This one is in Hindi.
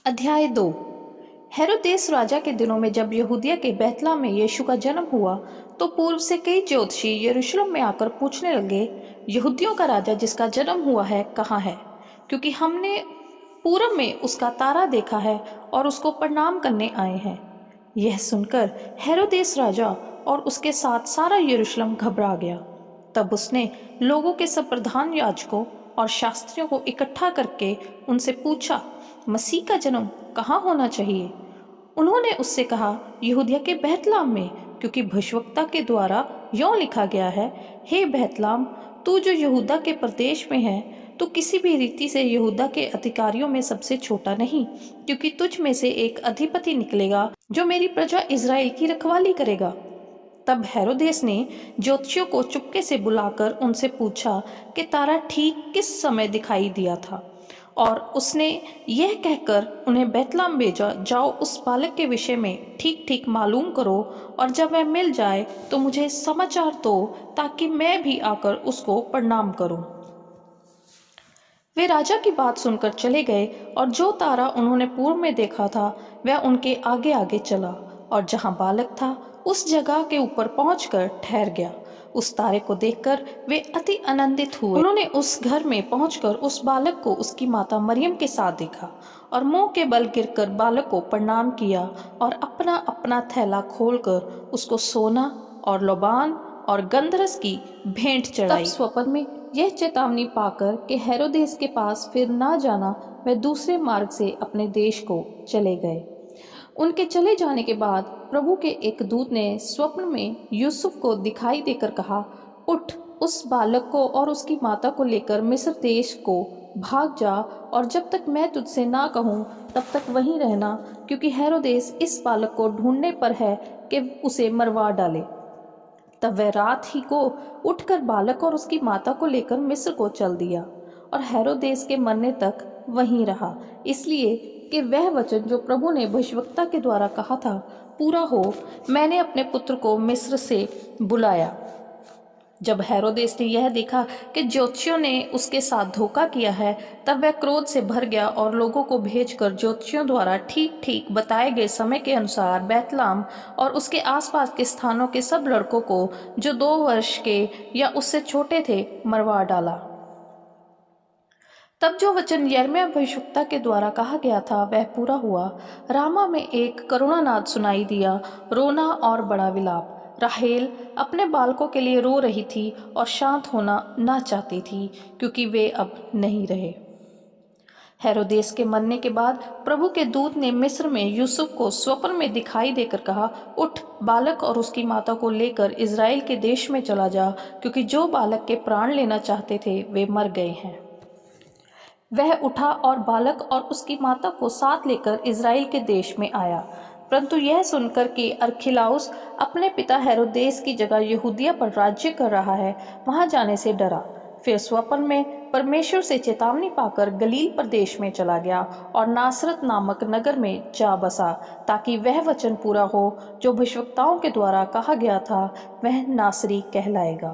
अध्याय 2। हेरोदेस राजा के दिनों में जब यहूदिया के बैतलहम में यीशु का जन्म हुआ तो पूर्व से कई ज्योतिषी यरूशलेम में आकर पूछने लगे, यहूदियों का राजा जिसका जन्म हुआ है कहाँ है? क्योंकि हमने पूरब में उसका तारा देखा है और उसको प्रणाम करने आए हैं। यह सुनकर हेरोदेस राजा और उसके साथ सारा यरूशलेम घबरा गया। तब उसने लोगों के सब प्रधान याजकों और शास्त्रियों को इकट्ठा करके उनसे पूछा, मसीह का जन्म कहाँ होना चाहिए? उन्होंने उससे कहा, यहूदिया के बैतलहम में, क्योंकि भविष्यवक्ता के द्वारा यों लिखा गया है, हे बैतलहम, तू जो यहूदा के प्रदेश में है, तो किसी भी रीति से यहूदा के अधिकारियों में सबसे छोटा नहीं, क्योंकि तुझ में से एक अधिपति निकलेगा जो मेरी प्रजा इज़राइल की रखवाली करेगा। तब हेरोदेस ने ज्योतिषियों को चुपके से बुलाकर उनसे पूछा कि तारा ठीक किस समय दिखाई दिया था, और उसने यह कहकर उन्हें बैतलहम भेजा, जाओ उस बालक के विषय में ठीक ठीक मालूम करो, और जब वह मिल जाए तो मुझे समाचार दो, ताकि मैं भी आकर उसको प्रणाम करूं। वे राजा की बात सुनकर चले गए, और जो तारा उन्होंने पूर्व में देखा था वह उनके आगे आगे चला, और जहां बालक था उस जगह के ऊपर पहुंचकर ठहर गया। उस तारे को देखकर वे अति आनंदित हुए। उन्होंने उस घर में पहुंचकर उस बालक को उसकी माता मरियम के साथ देखा, और मुंह के बल गिरकर बालक को प्रणाम किया, और अपना अपना थैला खोलकर उसको सोना और लोबान और गंधरस की भेंट चढ़ाई। स्वप्न में यह चेतावनी पाकर कि हेरोदेस के पास फिर ना जाना, वह दूसरे मार्ग से अपने देश को चले गए। उनके चले जाने के बाद प्रभु के एक दूत ने स्वप्न में यूसुफ को दिखाई देकर कहा, उठ, उस बालक को और उसकी माता को लेकर मिस्र देश को भाग जा, और जब तक मैं तुझसे ना कहूँ तब तक वहीं रहना, क्योंकि हेरोदेस इस बालक को ढूंढने पर है कि उसे मरवा डाले। तब वह रात ही को उठकर बालक और उसकी माता को लेकर मिस्र को चल दिया, और हेरोदेस के मरने तक वहीं रहा, इसलिए कि वह वचन जो प्रभु ने भविष्यवक्ता के द्वारा कहा था पूरा हो, मैंने अपने पुत्र को मिस्र से बुलाया। जब हेरोदेस ने यह देखा कि ज्योतिषियों ने उसके साथ धोखा किया है, तब वह क्रोध से भर गया और लोगों को भेजकर ज्योतिषियों द्वारा ठीक ठीक बताए गए समय के अनुसार बैतलहम और उसके आसपास के स्थानों के सब लड़कों को जो 2 वर्ष के या उससे छोटे थे मरवा डाला। तब जो वचन यिर्मयाह भविष्यवक्ता के द्वारा कहा गया था वह पूरा हुआ। रामा में एक करुणानाद सुनाई दिया, रोना और बड़ा विलाप। राहेल अपने बालकों के लिए रो रही थी और शांत होना ना चाहती थी, क्योंकि वे अब नहीं रहे। हेरोदेस के मरने के बाद प्रभु के दूत ने मिस्र में यूसुफ को स्वप्न में दिखाई देकर कहा, उठ, बालक और उसकी माता को लेकर इज़राइल के देश में चला जा, क्योंकि जो बालक के प्राण लेना चाहते थे वे मर गए हैं। वह उठा और बालक और उसकी माता को साथ लेकर इज़राइल के देश में आया। परंतु यह सुनकर कि अरखिलाउस अपने पिता हेरोदेस की जगह यहूदिया पर राज्य कर रहा है, वहां जाने से डरा। फिर स्वप्न में परमेश्वर से चेतावनी पाकर गलील प्रदेश में चला गया और नासरत नामक नगर में जा बसा, ताकि वह वचन पूरा हो जो भविष्यवक्ताओं के द्वारा कहा गया था, वह नासरी कहलाएगा।